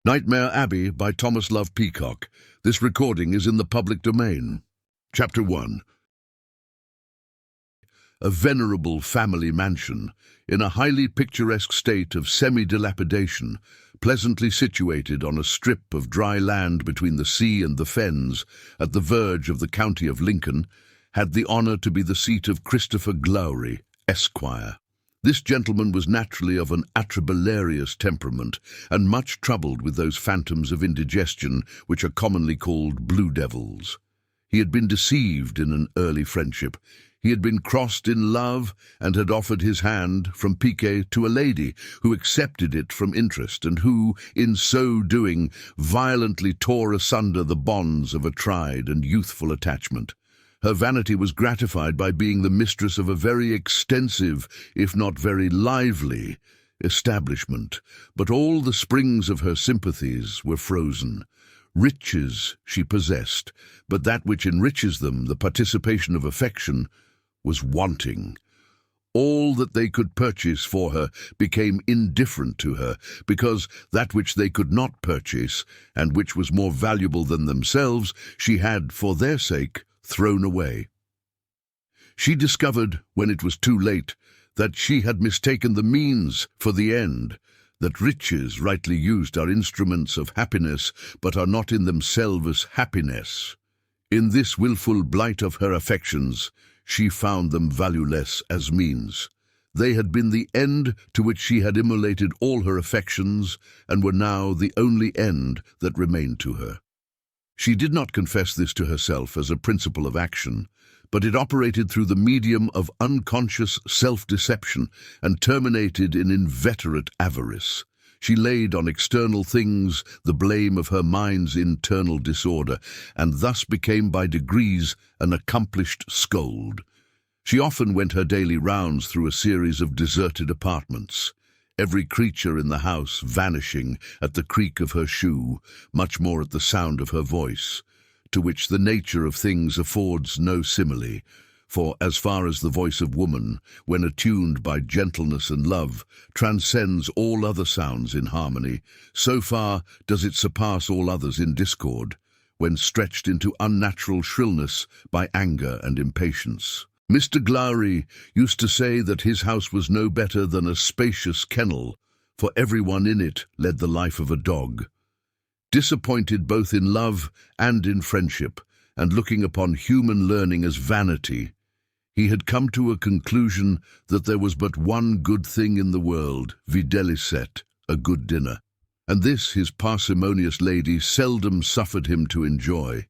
Nightmare Abbey by Thomas Love Peacock. This recording is in the public domain. Chapter 1. A venerable family mansion, in a highly picturesque state of semi-dilapidation, pleasantly situated on a strip of dry land between the sea and the fens, at the verge of the county of Lincoln, had the honour to be the seat of Christopher Glowry, Esquire. This gentleman was naturally of an atrabilarious temperament, and much troubled with those phantoms of indigestion which are commonly called blue devils. He had been deceived in an early friendship. He had been crossed in love, and had offered his hand from pique to a lady, who accepted it from interest, and who, in so doing, violently tore asunder the bonds of a tried and youthful attachment. Her vanity was gratified by being the mistress of a very extensive, if not very lively, establishment, but all the springs of her sympathies were frozen. Riches she possessed, but that which enriches them, the participation of affection, was wanting. All that they could purchase for her became indifferent to her, because that which they could not purchase, and which was more valuable than themselves, she had, for their sake, thrown away. She discovered, when it was too late, that she had mistaken the means for the end, that riches rightly used are instruments of happiness, but are not in themselves happiness. In this wilful blight of her affections, she found them valueless as means. They had been the end to which she had immolated all her affections, and were now the only end that remained to her. She did not confess this to herself as a principle of action, but it operated through the medium of unconscious self-deception and terminated in inveterate avarice. She laid on external things the blame of her mind's internal disorder, and thus became by degrees an accomplished scold. She often went her daily rounds through a series of deserted apartments, every creature in the house vanishing at the creak of her shoe, much more at the sound of her voice, to which the nature of things affords no simile, for as far as the voice of woman, when attuned by gentleness and love, transcends all other sounds in harmony, so far does it surpass all others in discord, when stretched into unnatural shrillness by anger and impatience. Mr. Glowry used to say that his house was no better than a spacious kennel, for everyone in it led the life of a dog. Disappointed both in love and in friendship, and looking upon human learning as vanity, he had come to a conclusion that there was but one good thing in the world, videlicet, a good dinner, and this his parsimonious lady seldom suffered him to enjoy.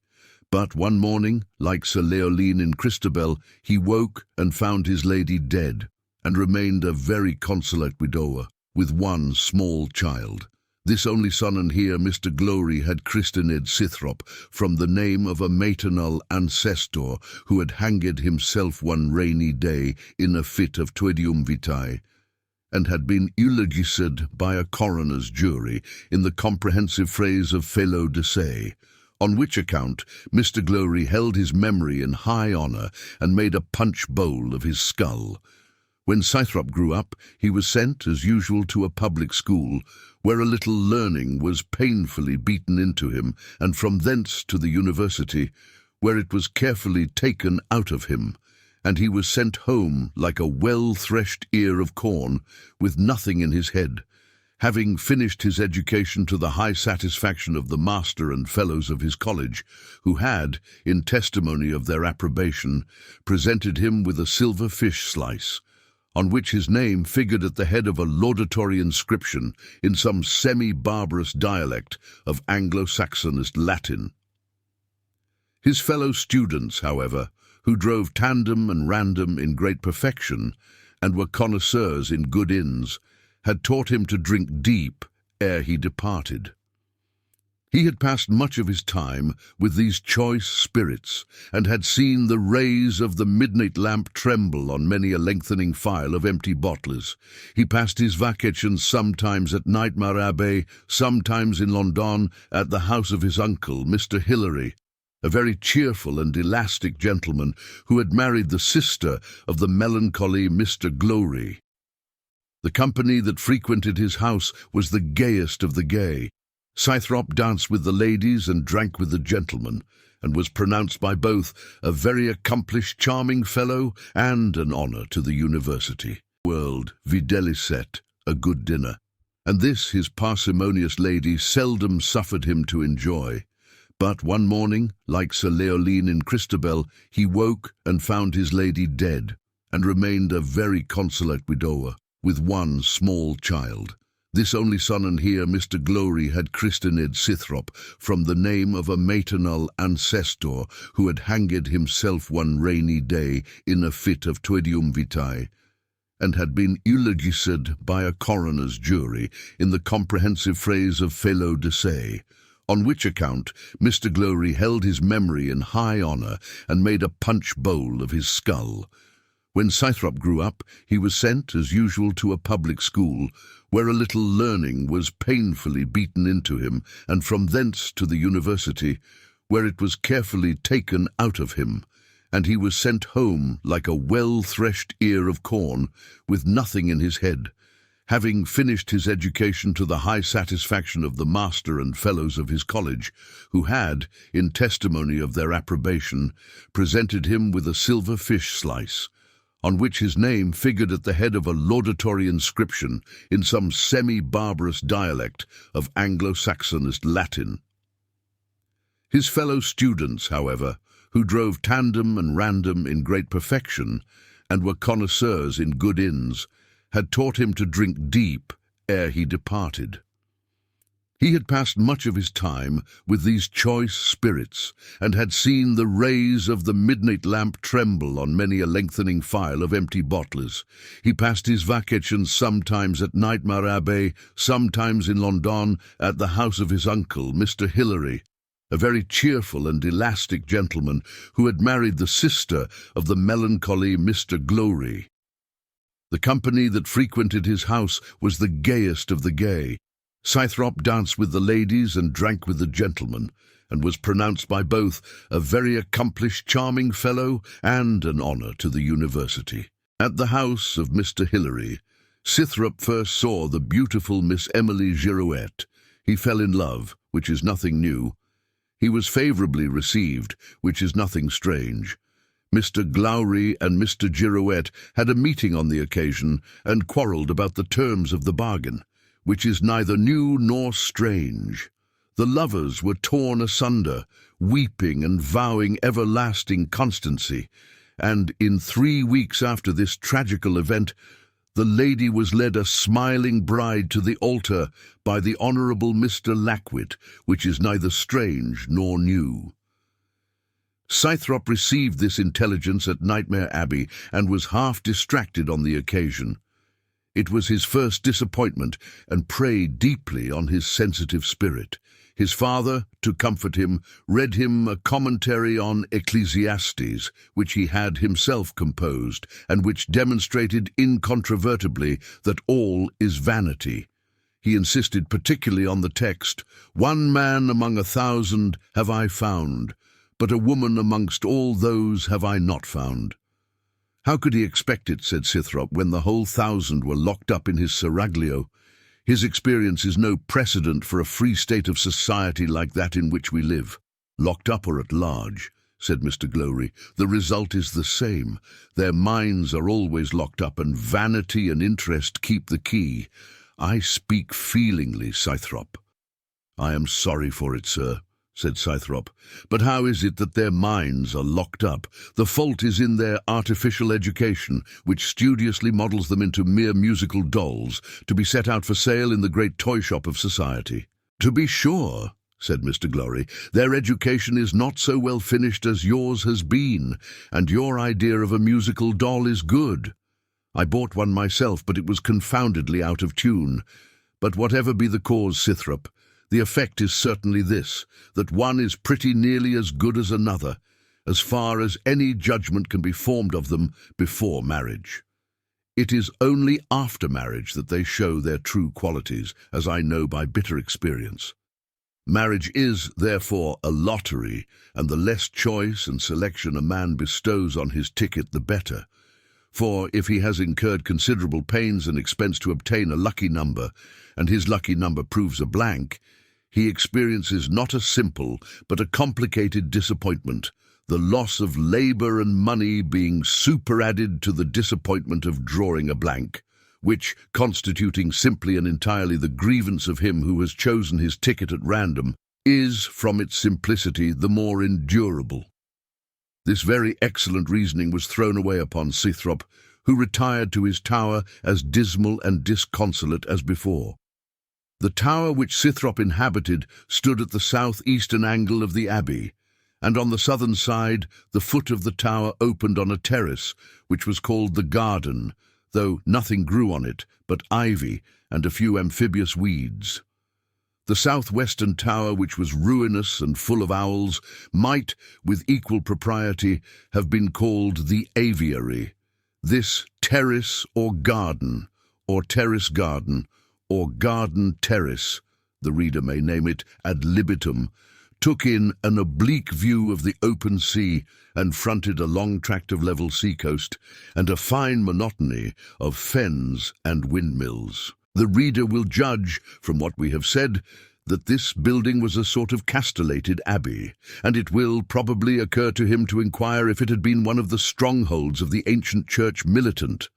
But one morning, like Sir Leoline in Christabel, he woke and found his lady dead, and remained a very consolate widower, with one small child. This only son and heir Mr. Glowry had christened Sithrop, from the name of a maternal ancestor who had hanged himself one rainy day in a fit of tedium vitae, and had been eulogised by a coroner's jury in the comprehensive phrase of felo de se, on which account Mr. Glowry held his memory in high honour and made a punch bowl of his skull. When Sithrop grew up, he was sent, as usual, to a public school, where a little learning was painfully beaten into him, and from thence to the university, where it was carefully taken out of him, and he was sent home like a well-threshed ear of corn, with nothing in his head, having finished his education to the high satisfaction of the master and fellows of his college, who had, in testimony of their approbation, presented him with a silver fish slice, on which his name figured at the head of a laudatory inscription in some semi-barbarous dialect of Anglo-Saxonist Latin. His fellow students, however, who drove tandem and random in great perfection, and were connoisseurs in good inns, had taught him to drink deep ere he departed. He had passed much of his time with these choice spirits, and had seen the rays of the midnight lamp tremble on many a lengthening file of empty bottles. He passed his vacations sometimes at Nightmare Abbey, sometimes in London at the house of his uncle, Mr. Hilary, a very cheerful and elastic gentleman who had married the sister of the melancholy Mr. Glowry. The company that frequented his house was the gayest of the gay, Scythrop danced with the ladies and drank with the gentlemen, and was pronounced by both a very accomplished, charming fellow and an honour to the university. World videlicet, a good dinner, and this his parsimonious lady seldom suffered him to enjoy. But one morning, like Sir Leoline in Christabel, he woke and found his lady dead, and remained a very consolate widower, with one small child. This only son, and here Mr. Glory had christened Scythrop from the name of a maternal ancestor who had hanged himself one rainy day in a fit of tedium vitae, and had been eulogised by a coroner's jury in the comprehensive phrase of felo de se, on which account Mr. Glory held his memory in high honour and made a punch bowl of his skull. When Scythrop grew up, he was sent, as usual, to a public school, where a little learning was painfully beaten into him, and from thence to the university, where it was carefully taken out of him, and he was sent home like a well-threshed ear of corn, with nothing in his head, having finished his education to the high satisfaction of the master and fellows of his college, who had, in testimony of their approbation, presented him with a silver fish slice, on which his name figured at the head of a laudatory inscription in some semi-barbarous dialect of Anglo-Saxonist Latin. His fellow students, however, who drove tandem and random in great perfection, and were connoisseurs in good inns, had taught him to drink deep ere he departed. He had passed much of his time with these choice spirits, and had seen the rays of the midnight lamp tremble on many a lengthening file of empty bottlers. He passed his vacations sometimes at Nightmare Abbey, sometimes in London at the house of his uncle, Mr. Hilary, a very cheerful and elastic gentleman who had married the sister of the melancholy Mr. Glory. The company that frequented his house was the gayest of the gay. Scythrop danced with the ladies and drank with the gentlemen, and was pronounced by both a very accomplished, charming fellow and an honour to the university. At the house of Mr. Hilary, Scythrop first saw the beautiful Miss Emily Girouette. He fell in love, which is nothing new. He was favourably received, which is nothing strange. Mr. Glowry and Mr. Girouette had a meeting on the occasion, and quarrelled about the terms of the bargain, which is neither new nor strange. The lovers were torn asunder, weeping and vowing everlasting constancy, and in 3 weeks after this tragical event, the lady was led a smiling bride to the altar by the Honourable Mr. Lackwit, which is neither strange nor new. Scythrop received this intelligence at Nightmare Abbey, and was half distracted on the occasion. It was his first disappointment, and preyed deeply on his sensitive spirit. His father, to comfort him, read him a commentary on Ecclesiastes, which he had himself composed, and which demonstrated incontrovertibly that all is vanity. He insisted particularly on the text, "One man among 1,000 have I found, but a woman amongst all those have I not found." How could he expect it, said Scythrop, when the whole 1,000 were locked up in his seraglio? His experience is no precedent for a free state of society like that in which we live. Locked up or at large, said Mr. Glory, the result is the same. Their minds are always locked up, and vanity and interest keep the key. I speak feelingly, Scythrop. I am sorry for it, sir, said Scythrop. But how is it that their minds are locked up? The fault is in their artificial education, which studiously models them into mere musical dolls, to be set out for sale in the great toy shop of society. To be sure, said Mr. Glory, their education is not so well finished as yours has been, and your idea of a musical doll is good. I bought one myself, but it was confoundedly out of tune. But whatever be the cause, Scythrop, the effect is certainly this, that one is pretty nearly as good as another, as far as any judgment can be formed of them before marriage. It is only after marriage that they show their true qualities, as I know by bitter experience. Marriage is, therefore, a lottery, and the less choice and selection a man bestows on his ticket, the better. For if he has incurred considerable pains and expense to obtain a lucky number, and his lucky number proves a blank, he experiences not a simple but a complicated disappointment, the loss of labor and money being superadded to the disappointment of drawing a blank, which, constituting simply and entirely the grievance of him who has chosen his ticket at random, is, from its simplicity, the more endurable. This very excellent reasoning was thrown away upon Scythrop, who retired to his tower as dismal and disconsolate as before. The tower which Scythrop inhabited stood at the south-eastern angle of the abbey, and on the southern side the foot of the tower opened on a terrace, which was called the garden, though nothing grew on it but ivy and a few amphibious weeds. The southwestern tower, which was ruinous and full of owls, might, with equal propriety, have been called the aviary. This terrace or garden, or terrace garden, or garden terrace, the reader may name it ad libitum, took in an oblique view of the open sea and fronted a long tract of level seacoast and a fine monotony of fens and windmills. The reader will judge, from what we have said, that this building was a sort of castellated abbey, and it will probably occur to him to inquire if it had been one of the strongholds of the ancient church militant.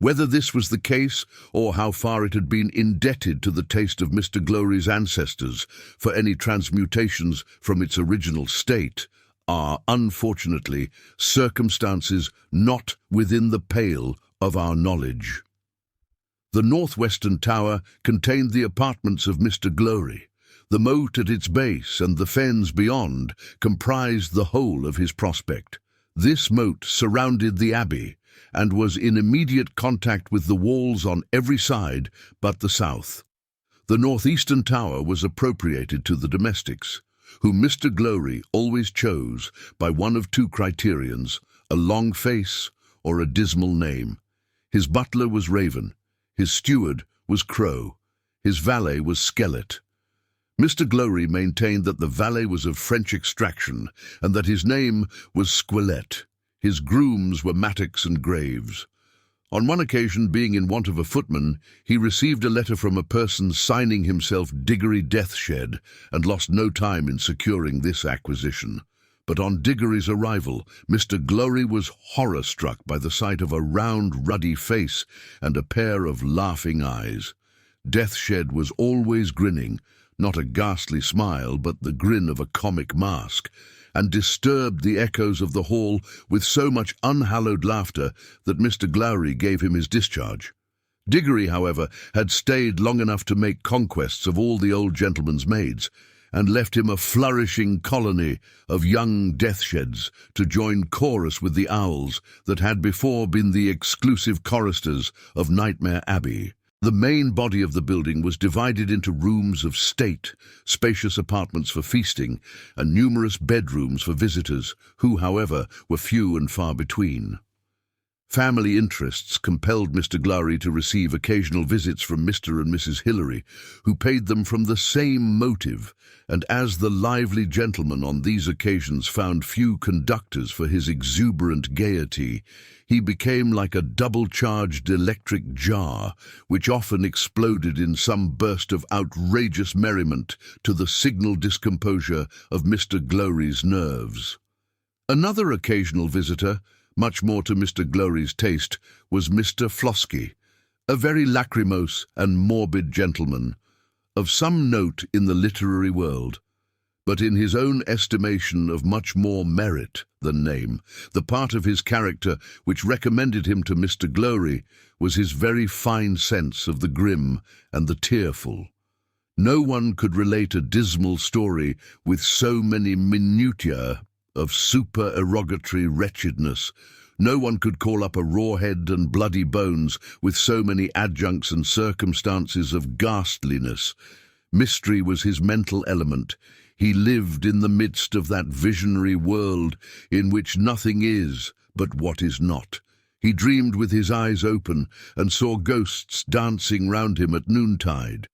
Whether this was the case, or how far it had been indebted to the taste of Mr. Glory's ancestors for any transmutations from its original state, are, unfortunately, circumstances not within the pale of our knowledge. The northwestern tower contained the apartments of Mr. Glory. The moat at its base and the fens beyond comprised the whole of his prospect. This moat surrounded the abbey, and was in immediate contact with the walls on every side but the south. The northeastern tower was appropriated to the domestics, whom Mr. Glory always chose by one of two criterions, a long face or a dismal name. His butler was Raven, his steward was Crow, his valet was Skelet. Mr. Glory maintained that the valet was of French extraction, and that his name was Squelette. His grooms were Mattocks and Graves. On one occasion, being in want of a footman, he received a letter from a person signing himself Diggory Deathshed, and lost no time in securing this acquisition. But on Diggory's arrival, Mr. Glory was horror-struck by the sight of a round, ruddy face and a pair of laughing eyes. Deathshed was always grinning, not a ghastly smile, but the grin of a comic mask, and disturbed the echoes of the hall with so much unhallowed laughter that Mr. Glory gave him his discharge. Diggory, however, had stayed long enough to make conquests of all the old gentleman's maids, and left him a flourishing colony of young Deathsheds to join chorus with the owls that had before been the exclusive choristers of Nightmare Abbey. The main body of the building was divided into rooms of state, spacious apartments for feasting, and numerous bedrooms for visitors, who, however, were few and far between. Family interests compelled Mr. Glory to receive occasional visits from Mr. and Mrs. Hilary, who paid them from the same motive, and as the lively gentleman on these occasions found few conductors for his exuberant gaiety, he became like a double-charged electric jar, which often exploded in some burst of outrageous merriment to the signal discomposure of Mr. Glory's nerves. Another occasional visitor, much more to Mr. Glory's taste, was Mr. Flosky, a very lachrymose and morbid gentleman, of some note in the literary world, but in his own estimation of much more merit than name. The part of his character which recommended him to Mr. Glory was his very fine sense of the grim and the tearful. No one could relate a dismal story with so many minutiae of supererogatory wretchedness. No one could call up a raw head and bloody bones with so many adjuncts and circumstances of ghastliness. Mystery was his mental element. He lived in the midst of that visionary world in which nothing is but what is not. He dreamed with his eyes open and saw ghosts dancing round him at noontide.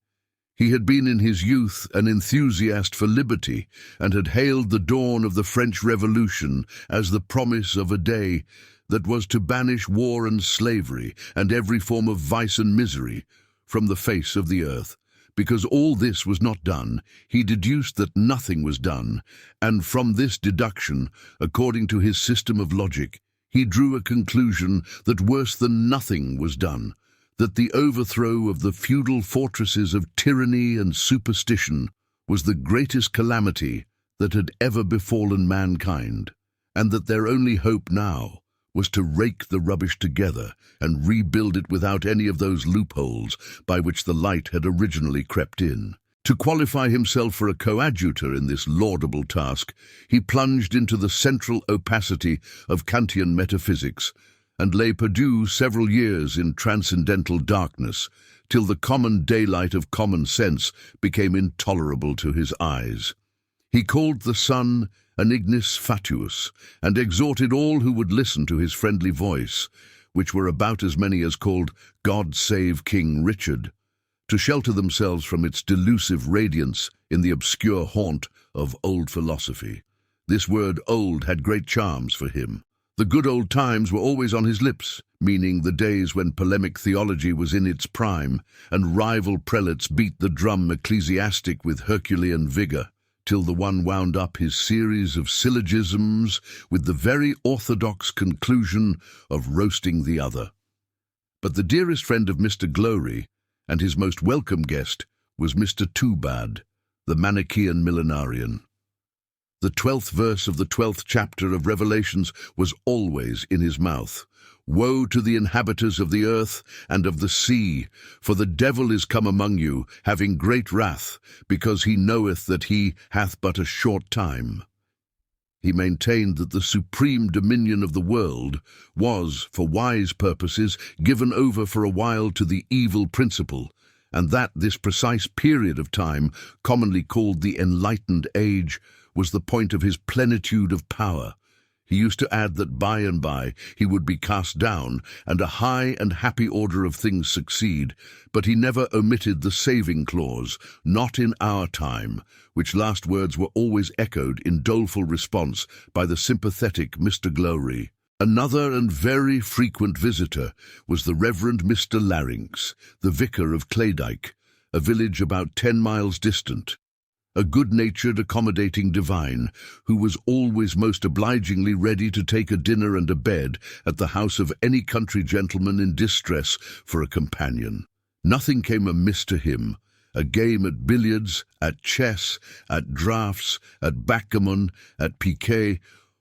He had been in his youth an enthusiast for liberty, and had hailed the dawn of the French Revolution as the promise of a day that was to banish war and slavery and every form of vice and misery from the face of the earth. Because all this was not done, he deduced that nothing was done, and from this deduction, according to his system of logic, he drew a conclusion that worse than nothing was done, that the overthrow of the feudal fortresses of tyranny and superstition was the greatest calamity that had ever befallen mankind, and that their only hope now was to rake the rubbish together and rebuild it without any of those loopholes by which the light had originally crept in. To qualify himself for a coadjutor in this laudable task, he plunged into the central opacity of Kantian metaphysics and lay perdu several years in transcendental darkness, till the common daylight of common sense became intolerable to his eyes. He called the sun an ignis fatuus, and exhorted all who would listen to his friendly voice, which were about as many as called God Save King Richard, to shelter themselves from its delusive radiance in the obscure haunt of old philosophy. This word old had great charms for him. The good old times were always on his lips, meaning the days when polemic theology was in its prime, and rival prelates beat the drum ecclesiastic with Herculean vigor, till the one wound up his series of syllogisms with the very orthodox conclusion of roasting the other. But the dearest friend of Mr. Glory, and his most welcome guest, was Mr. Too-Bad, the Manichaean millenarian. The 12th verse of the 12th chapter of Revelations was always in his mouth. Woe to the inhabitants of the earth and of the sea, for the devil is come among you, having great wrath, because he knoweth that he hath but a short time. He maintained that the supreme dominion of the world was, for wise purposes, given over for a while to the evil principle, and that this precise period of time, commonly called the Enlightened Age, was the point of his plenitude of power. He used to add that by and by he would be cast down, and a high and happy order of things succeed, but he never omitted the saving clause, not in our time, which last words were always echoed in doleful response by the sympathetic Mr. Glory. Another and very frequent visitor was the Reverend Mr. Larynx, the vicar of Claydyke, a village about 10 miles distant. A good-natured, accommodating divine, who was always most obligingly ready to take a dinner and a bed at the house of any country gentleman in distress for a companion. Nothing came amiss to him. A game at billiards, at chess, at draughts, at backgammon, at piquet,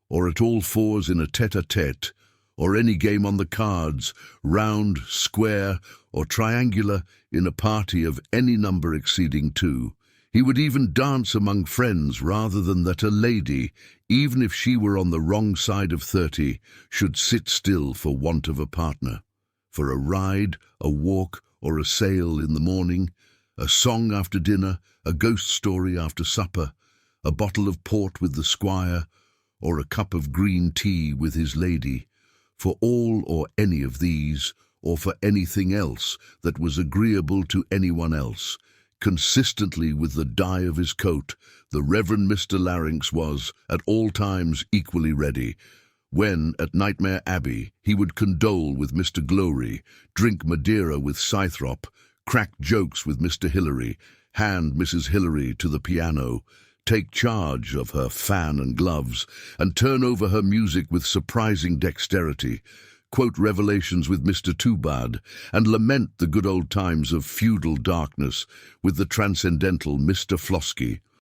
or at all fours in a tete-a-tete, or any game on the cards, round, square, or triangular, in a party of any number exceeding 2. He would even dance among friends rather than that a lady, even if she were on the wrong side of 30, should sit still for want of a partner. For a ride, a walk, or a sail in the morning, a song after dinner, a ghost story after supper, a bottle of port with the squire, or a cup of green tea with his lady, for all or any of these, or for anything else that was agreeable to anyone else, consistently with the dye of his coat, the Reverend Mr. Larynx was, at all times, equally ready. When, at Nightmare Abbey, he would condole with Mr. Glory, drink Madeira with Scythrop, crack jokes with Mr. Hilary, hand Mrs. Hilary to the piano, take charge of her fan and gloves, and turn over her music with surprising dexterity, quote Revelations with Mr. Too-Bad, and lament the good old times of feudal darkness with the transcendental Mr. Flosky.